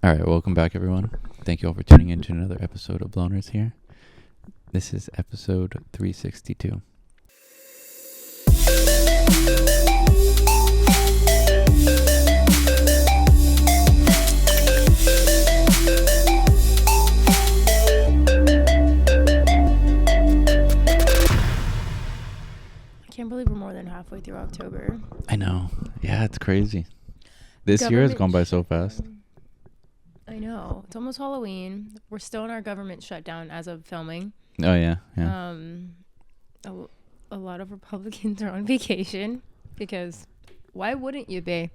All right, welcome back, everyone. Thank you all for tuning in to another episode of Bloners here. This is episode 362. I can't believe we're more than halfway through October. I know. Yeah, it's crazy. This year has gone by so fast. I know. It's almost Halloween. We're still in our government shutdown as of filming. Oh, yeah. A lot of Republicans are on vacation because why wouldn't you be?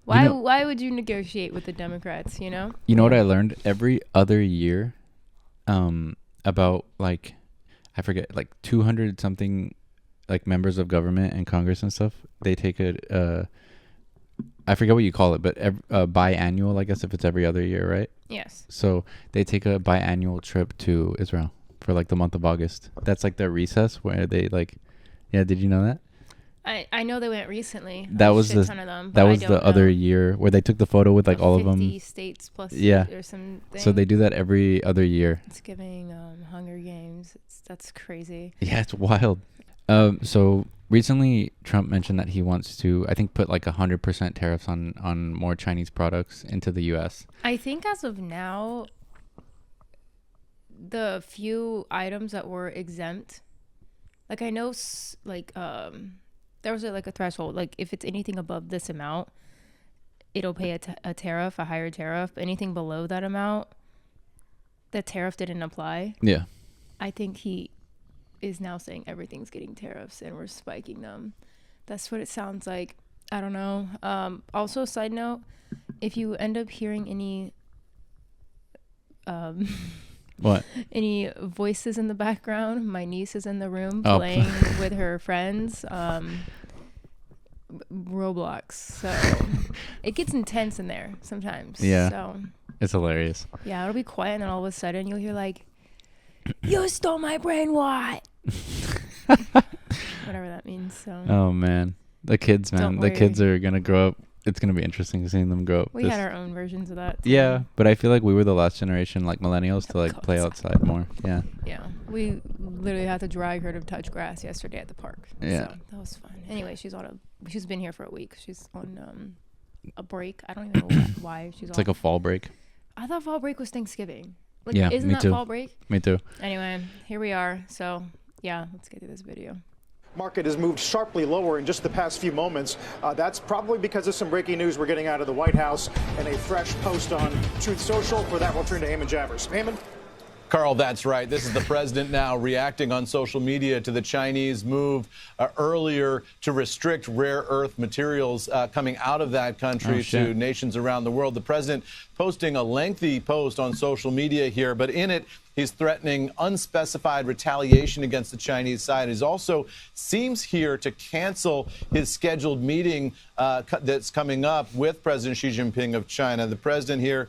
Why would you negotiate with the Democrats, you know? You know what I learned? Every other year, about like, I forget, like 200 something like members of government and Congress and stuff, they take I forget what you call it, but biannual, I guess, if it's every other year, right? Yes. So they take a biannual trip to Israel for like the month of August. That's like their recess where they like, yeah, did you know that? I know they went recently. That was the ton of them, that was the other year where they took the photo with like all of them. 50 states plus or something. So they do that every other year. It's giving Hunger Games. That's crazy. Yeah, it's wild. So recently Trump mentioned that he wants to, I think, put like 100% tariffs on more Chinese products into the U.S. I think as of now, the few items that were exempt, like I know, there was like a threshold. Like if it's anything above this amount, it'll pay a tariff, a higher tariff. Anything below that amount, the tariff didn't apply. Yeah. I think he is now saying everything's getting tariffs and we're spiking them. That's what it sounds like. I don't know. Also, side note, if you end up hearing any what? Any voices in the background, my niece is in the room playing with her friends Roblox. So it gets intense in there sometimes. Yeah. So it's hilarious. Yeah, it'll be quiet and then all of a sudden you'll hear like, "You stole my brain, what?" Whatever that means. So. Oh man, the kids, man, the kids are gonna grow up. It's gonna be interesting seeing them grow up. We had our own versions of that too. Yeah, but I feel like we were the last generation, like millennials, to like play outside more. Yeah. Yeah, we literally had to drag her to touch grass yesterday at the park. Yeah, so that was fun. Anyway, she's been here for a week. She's on a break. I don't even know why she's. It's like a fall break. I thought fall break was Thanksgiving. Like, yeah, isn't me that too. Fall break? Me too. Anyway, here we are. So yeah, let's get to this video. Market has moved sharply lower in just the past few moments. That's probably because of some breaking news we're getting out of the White House and a fresh post on Truth Social. For that, we'll turn to Eamon Javers. Eamon? Carl, that's right. This is the president now reacting on social media to the Chinese move earlier to restrict rare earth materials coming out of that country to nations around the world. The president posting a lengthy post on social media here, but in it, he's threatening unspecified retaliation against the Chinese side. He also seems here to cancel his scheduled meeting that's coming up with President Xi Jinping of China. The president here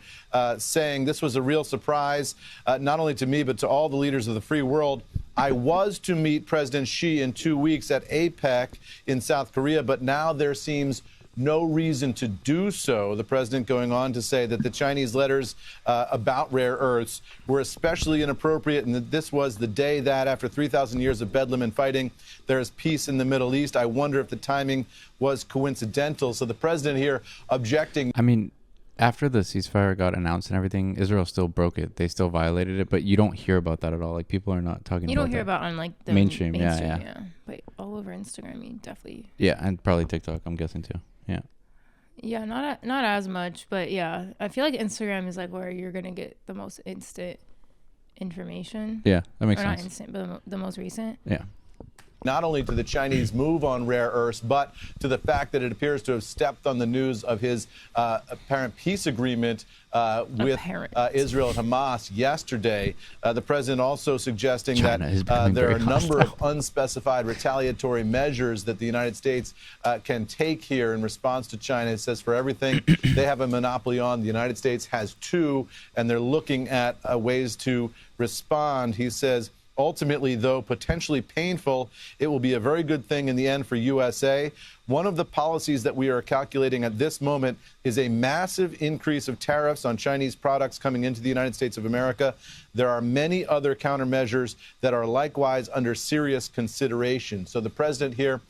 saying this was a real surprise, not only to me, but to all the leaders of the free world. I was to meet President Xi in 2 weeks at APEC in South Korea, but now there seems no reason to do so. The president going on to say that the Chinese letters about rare earths were especially inappropriate and that this was the day that, after 3,000 years of bedlam and fighting, there is peace in the Middle East. I wonder if the timing was coincidental. So the president here objecting. I mean, after the ceasefire got announced and everything, Israel still broke it. They still violated it, but you don't hear about that at all. Like, people are not talking about that. You don't hear about on like the mainstream. Yeah. But all over Instagram, you definitely. Yeah, and probably TikTok, I'm guessing too. Yeah. Yeah, not as much, but yeah, I feel like Instagram is like where you're gonna get the most instant information. Yeah, that makes sense. Not instant, but the most recent. Yeah. Not only to the Chinese move on rare earths, but to the fact that it appears to have stepped on the news of his apparent peace agreement with Israel and Hamas yesterday. The president also suggesting that there are a number of unspecified retaliatory measures that the United States can take here in response to China. It says for everything they have a monopoly on, the United States has two, and they're looking at ways to respond. He says Ultimately, though potentially painful, it will be a very good thing in the end for USA. One of the policies that we are calculating at this moment is a massive increase of tariffs on Chinese products coming into the United States of America. There are many other countermeasures that are likewise under serious consideration. So the president here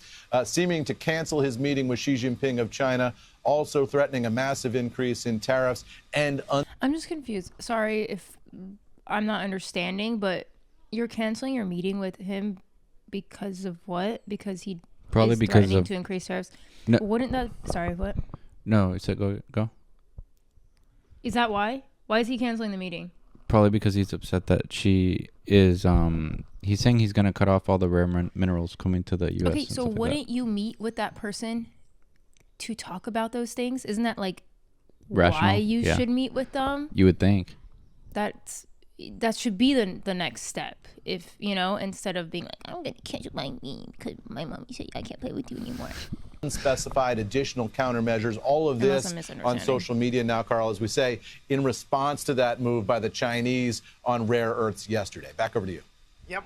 seeming to cancel his meeting with Xi Jinping of China, also threatening a massive increase in tariffs and... I'm just confused. Sorry if I'm not understanding, but you're canceling your meeting with him because of what? Because he probably is because threatening of to increase tariffs. No. Wouldn't that? Sorry, what? No, it's a go. Is that why? Why is he canceling the meeting? Probably because he's upset that she is. He's saying he's gonna cut off all the rare minerals coming to the U.S. Okay, so wouldn't you meet with that person to talk about those things? Isn't that like rational? Why you should meet with them? You would think. That should be the next step. If you know, instead of being like, I'm gonna cancel my meeting because my mommy said I can't play with you anymore. Unspecified additional countermeasures, all of this on social media now, Carl, as we say, in response to that move by the Chinese on rare earths yesterday. Back over to you. Yep.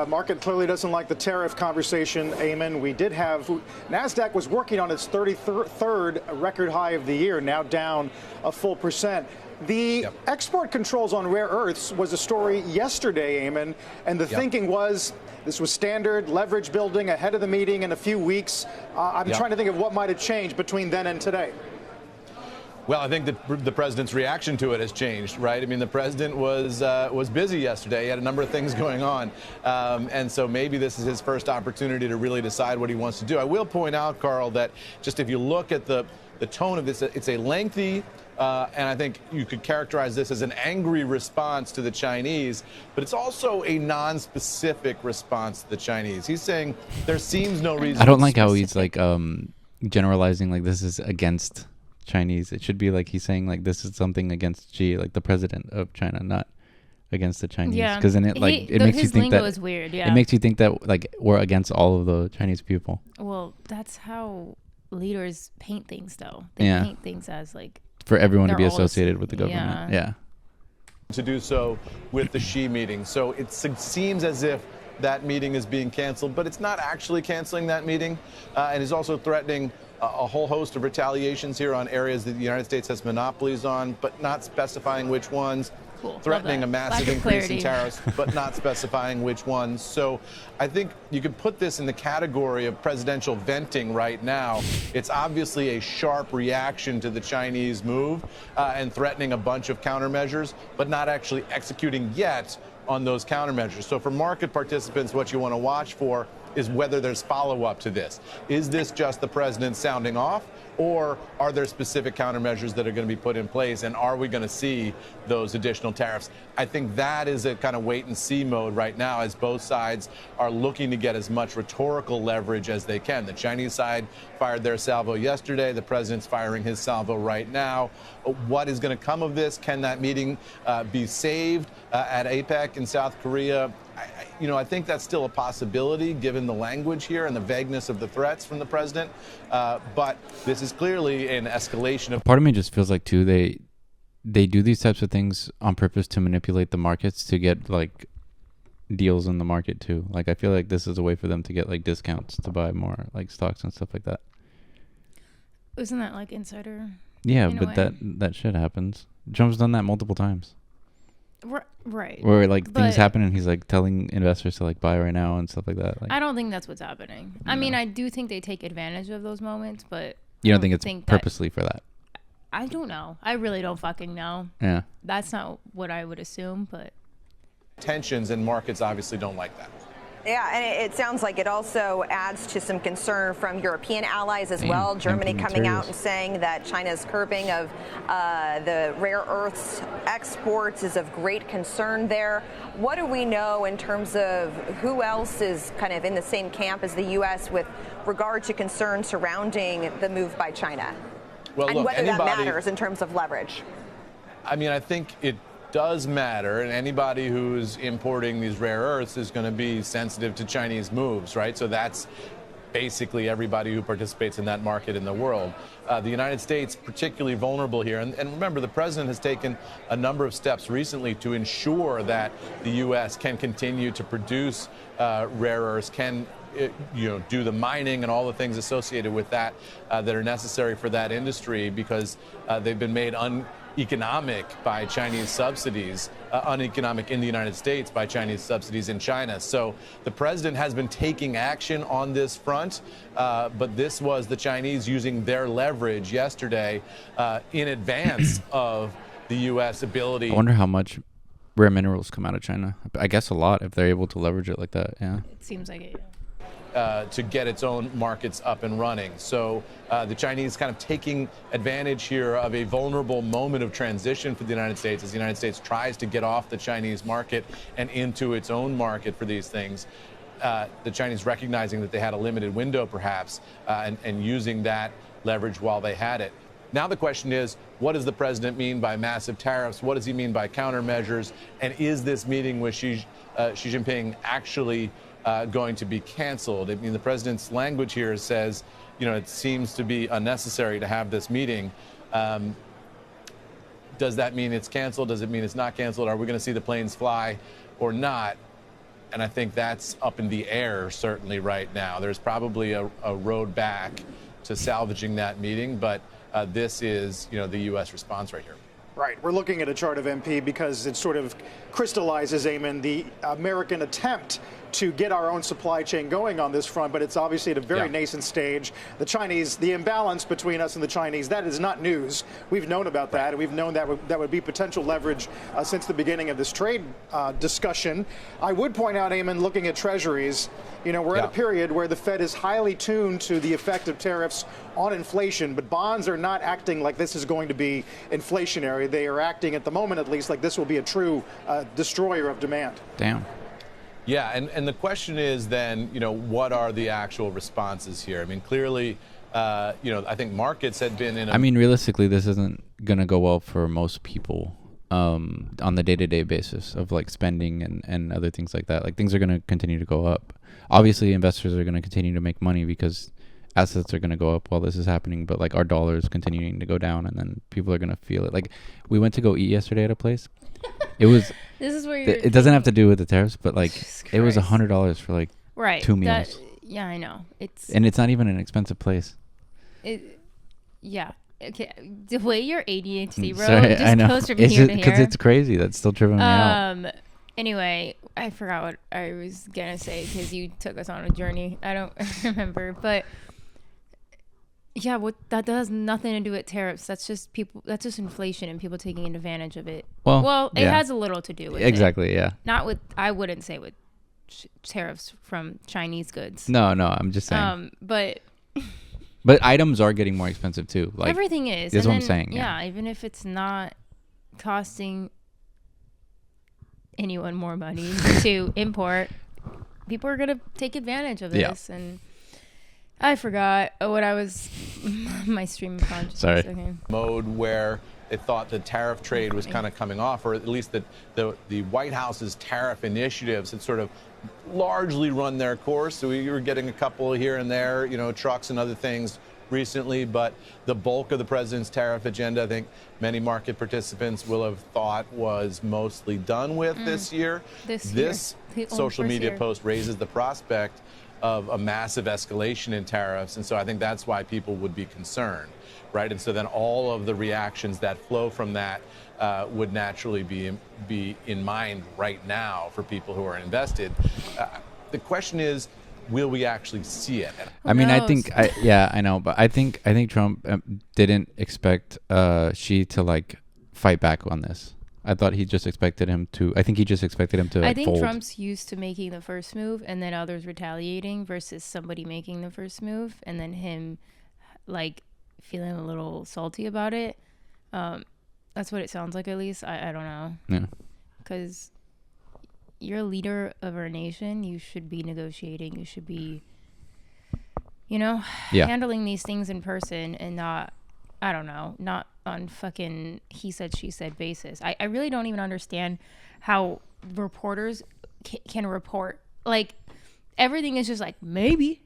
Market clearly doesn't like the tariff conversation, Eamon. We did have NASDAQ was working on its 33rd record high of the year, now down a full percent. The export controls on rare earths was a story yesterday, Eamon, and the thinking was this was standard leverage building ahead of the meeting in a few weeks. I'm trying to think of what might have changed between then and today. Well, I think that the president's reaction to it has changed, right? I mean, the president was busy yesterday. He had a number of things going on. And so maybe this is his first opportunity to really decide what he wants to do. I will point out, Carl, that just if you look at the tone of this, it's a lengthy, and I think you could characterize this as an angry response to the Chinese, but it's also a non-specific response to the Chinese. He's saying there seems no reason. I don't like how he's like generalizing like this is against Chinese. It should be like he's saying like this is something against Xi, like the president of China, not against the Chinese. Yeah, because then it like it makes you think that is weird. Yeah, it makes you think that like we're against all of the Chinese people. Well, that's how leaders paint things, though. They paint things as like for everyone to be associated with the government. Yeah. To do so with the Xi meeting. So it seems as if that meeting is being canceled, but it's not actually canceling that meeting. And is also threatening a whole host of retaliations here on areas that the United States has monopolies on, but not specifying which ones. Cool. Threatening a massive increase in tariffs, but not specifying which ones. So I think you could put this in the category of presidential venting right now. It's obviously a sharp reaction to the Chinese move and threatening a bunch of countermeasures, but not actually executing yet on those countermeasures. So for market participants, what you want to watch for is whether there's follow-up to this. Is this just the president sounding off, or are there specific countermeasures that are going to be put in place, and are we going to see those additional tariffs? I think that is a kind of wait-and-see mode right now as both sides are looking to get as much rhetorical leverage as they can. The Chinese side fired their salvo yesterday. The president's firing his salvo right now. What is going to come of this? Can that meeting be saved at APEC in South Korea? I think that's still a possibility given the language here and the vagueness of the threats from the president. But this is clearly an escalation of... Part of me just feels like, too, they do these types of things on purpose to manipulate the markets to get, like, deals in the market, too. Like, I feel like this is a way for them to get, like, discounts to buy more, like, stocks and stuff like that. Isn't that, like, insider? Yeah, but that shit happens. Trump's done that multiple times. Right. Where like things happen and he's like telling investors to like buy right now and stuff like that. Like, I don't think that's what's happening. No. I mean, I do think they take advantage of those moments, but you don't think it's purposely for that? I don't know. I really don't fucking know. Yeah. That's not what I would assume, but tensions and markets obviously don't like that. Yeah, and it sounds like it also adds to some concern from European allies as well. Germany coming out and saying that China's curbing of the rare earths exports is of great concern there. What do we know in terms of who else is kind of in the same camp as the U.S. with regard to concerns surrounding the move by China? Well, and whether that matters in terms of leverage? I mean, I think it does matter, and anybody who's importing these rare earths is going to be sensitive to Chinese moves, right? So that's basically everybody who participates in that market in the world. The United States particularly vulnerable here. And remember, the president has taken a number of steps recently to ensure that the U.S. can continue to produce rare earths, can do the mining and all the things associated with that that are necessary for that industry, because they've been made uneconomic by Chinese subsidies, uneconomic in the United States by Chinese subsidies in China. So the president has been taking action on this front, but this was the Chinese using their leverage yesterday in advance of the U.S. ability. I wonder how much rare minerals come out of China. I guess a lot if they're able to leverage it like that. Yeah. It seems like it. To get its own markets up and running. So the Chinese kind of taking advantage here of a vulnerable moment of transition for the United States as the United States tries to get off the Chinese market and into its own market for these things. The Chinese recognizing that they had a limited window perhaps and using that leverage while they had it. Now the question is, what does the president mean by massive tariffs? What does he mean by countermeasures? And is this meeting with Xi Jinping actually going to be canceled? I mean, the president's language here says, it seems to be unnecessary to have this meeting. Does that mean it's canceled? Does it mean it's not canceled? Are we going to see the planes fly or not? And I think that's up in the air certainly right now. There's probably a road back to salvaging that meeting, but this is, the U.S. response right here. Right. We're looking at a chart of MP because it sort of crystallizes, Eamon, the American attempt to get our own supply chain going on this front, but it's obviously at a very nascent stage. The Chinese, the imbalance between us and the Chinese, that is not news. We've known about that, and we've known that would be potential leverage since the beginning of this trade discussion. I would point out, Eamon, looking at treasuries, we're at a period where the Fed is highly tuned to the effect of tariffs on inflation, but bonds are not acting like this is going to be inflationary. They are acting, at the moment at least, like this will be a true destroyer of demand. Damn. Yeah, and the question is then, what are the actual responses here? I mean, clearly, I think markets had been in a... I mean, realistically, this isn't going to go well for most people on the day-to-day basis of like spending and other things like that. Like things are going to continue to go up. Obviously, investors are going to continue to make money because assets are going to go up while this is happening, but like our dollar is continuing to go down, and then people are going to feel it. Like we went to go eat yesterday at a place. It was... This is where it doesn't have to do with the tariffs, but like it was $100 for like 2 meals. Yeah, I know. And it's not even an expensive place. Yeah. Okay. The way your ADHD, bro, Sorry, just goes from here to here. Because it's crazy. That's still tripping me out. Anyway, I forgot what I was gonna say because you took us on a journey. I don't remember, but yeah, that has nothing to do with tariffs. That's just people. That's just inflation and people taking advantage of it. Well, it has a little to do with exactly. it. Yeah. Not with. I wouldn't say with tariffs from Chinese goods. No, I'm just saying. But items are getting more expensive too. Like everything is. That's what I'm saying. Yeah, even if it's not costing anyone more money to import, people are gonna take advantage of this and. I forgot what I was, my stream of consciousness. Sorry. Okay. Mode where they thought the tariff trade was kind of coming off, or at least the White House's tariff initiatives had sort of largely run their course. So we were getting a couple here and there, trucks and other things recently, but the bulk of the president's tariff agenda, I think many market participants will have thought was mostly done with this year. This social media post raises the prospect of a massive escalation in tariffs, and so I think that's why people would be concerned, right? And so then all of the reactions that flow from that would naturally be in mind right now for people who are invested. The question is, will we actually see it? I mean, I think, I know, but I think Trump didn't expect Xi to like fight back on this. I thought he just expected him to. I think he just expected him to. I think fold. Trump's used to making the first move and then others retaliating versus somebody making the first move and then him, like, feeling a little salty about it. That's what it sounds like, at least. I don't know. Yeah. Because you're a leader of our nation. You should be negotiating. You should be, handling these things in person and not. I don't know, not on fucking he said, she said basis. I really don't even understand how reporters can report. Like, everything is just like, maybe.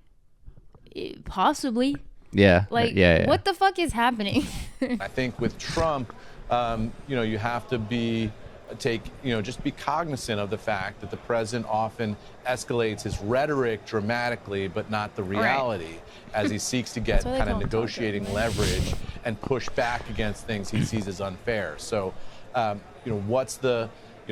Possibly. Yeah. Like, yeah. what the fuck is happening? I think with Trump, you have to just be cognizant of the fact that the president often escalates his rhetoric dramatically, but not the reality, as he seeks to get kind of negotiating leverage and push back against things he sees as unfair. So, what's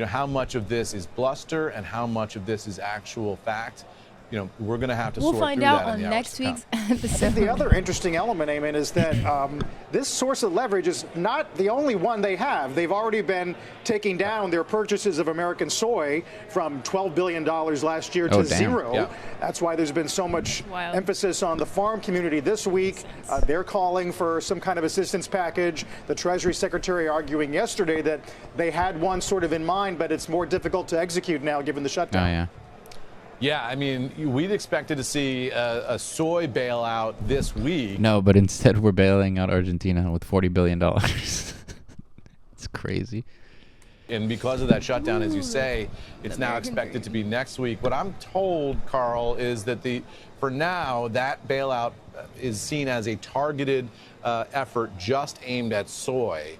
how much of this is bluster and how much of this is actual fact? We're going to have to sort through that. We'll find out on next week's episode. The other interesting element, Eamon, is that this source of leverage is not the only one they have. They've already been taking down their purchases of American soy from $12 billion last year to zero. Yeah. That's why there's been so much emphasis on the farm community this week. They're calling for some kind of assistance package. The Treasury Secretary arguing yesterday that they had one sort of in mind, but it's more difficult to execute now given the shutdown. Oh, yeah. Yeah, I mean, we'd expected to see a soy bailout this week. No, but instead we're bailing out Argentina with $40 billion. It's crazy. And because of that shutdown, as you say, it's now expected to be next week. What I'm told, Carl, is that for now, that bailout is seen as a targeted effort just aimed at soy.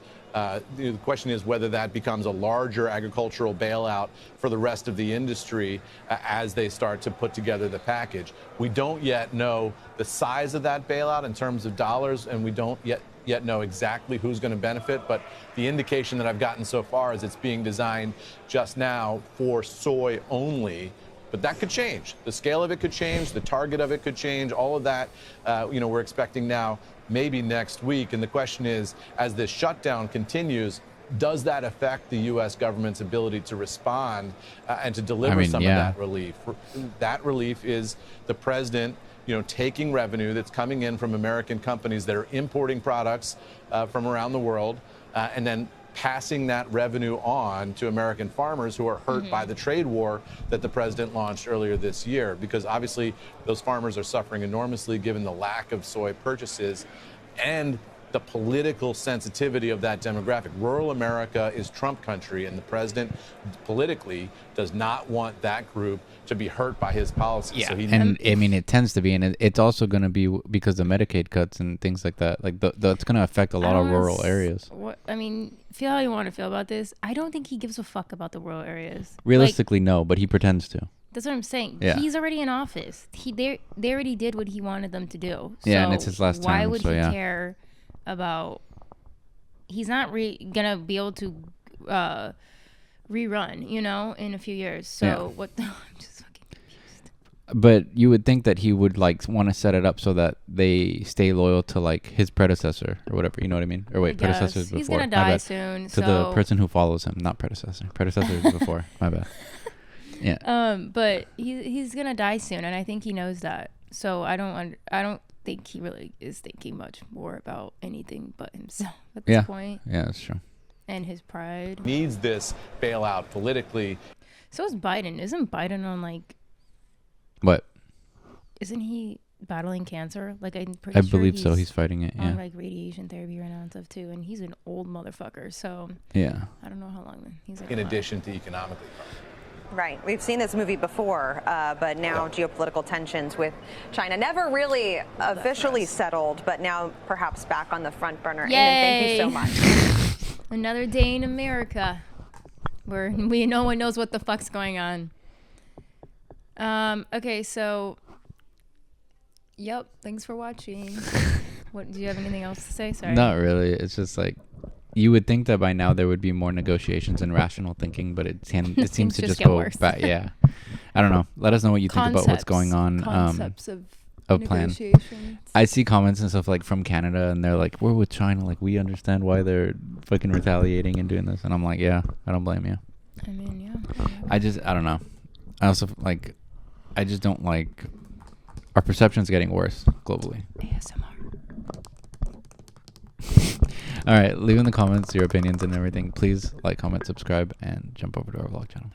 The question is whether that becomes a larger agricultural bailout for the rest of the industry as they start to put together the package. We don't yet know the size of that bailout in terms of dollars, and we don't yet know exactly who's going to benefit. But the indication that I've gotten so far is it's being designed just now for soy only. But that could change. The scale of it could change. The target of it could change. All of that, we're expecting now maybe next week. And the question is, as this shutdown continues, does that affect the U.S. government's ability to respond and to deliver some of that relief? That relief is the president, taking revenue that's coming in from American companies that are importing products from around the world and then passing that revenue on to American farmers who are hurt by the trade war that the president launched earlier this year, because obviously those farmers are suffering enormously given the lack of soy purchases and the political sensitivity of that demographic. Rural America is Trump country, and the president politically does not want that group to be hurt by his policies. Yeah, so it tends to be, and it's also going to be because of Medicaid cuts and things like that. Like that's going to affect a lot of rural areas. Feel how you want to feel about this. I don't think he gives a fuck about the rural areas. Realistically, no, but he pretends to. That's what I'm saying. Yeah. He's already in office. They already did what he wanted them to do. So yeah, and it's his last time. Why would he care about? He's not gonna be able to rerun, in a few years. So what? I'm just fucking confused. But you would think that he would want to set it up so that they stay loyal to his predecessor or whatever. You know what I mean? Or wait, predecessors before. He's gonna die soon. To the person who follows him, not predecessor. Predecessor is before. My bad. Yeah. But he's gonna die soon, and I think he knows that. So I don't think he really is thinking much more about anything but himself at this point. Yeah, that's true. And his pride. Needs this bailout politically. So is Biden. Isn't Biden on what? Isn't he battling cancer? I'm pretty I sure believe so. He's fighting it. Yeah. On radiation therapy right now and stuff too, and he's an old motherfucker. So yeah. I don't know how long he's in addition to economically. Right. We've seen this movie before, but now geopolitical tensions with China never really officially settled, but now perhaps back on the front burner. Yay. Eamon, thank you so much. Another day in America where no one knows what the fuck's going on. Okay, so thanks for watching. What do you have anything else to say? Sorry. Not really. It's just you would think that by now there would be more negotiations and rational thinking, but it seems to just go back. Yeah. I don't know. Let us know what you think about what's going on. Concepts of plan. negotiations. I see comments and stuff from Canada, and they're like, we're with China. We understand why they're fucking retaliating and doing this. And I'm like, yeah, I don't blame you. I mean, yeah. I don't know. I also I just don't our perception's getting worse globally. ASMR. All right, leave in the comments your opinions and everything. Please comment, subscribe, and jump over to our vlog channel.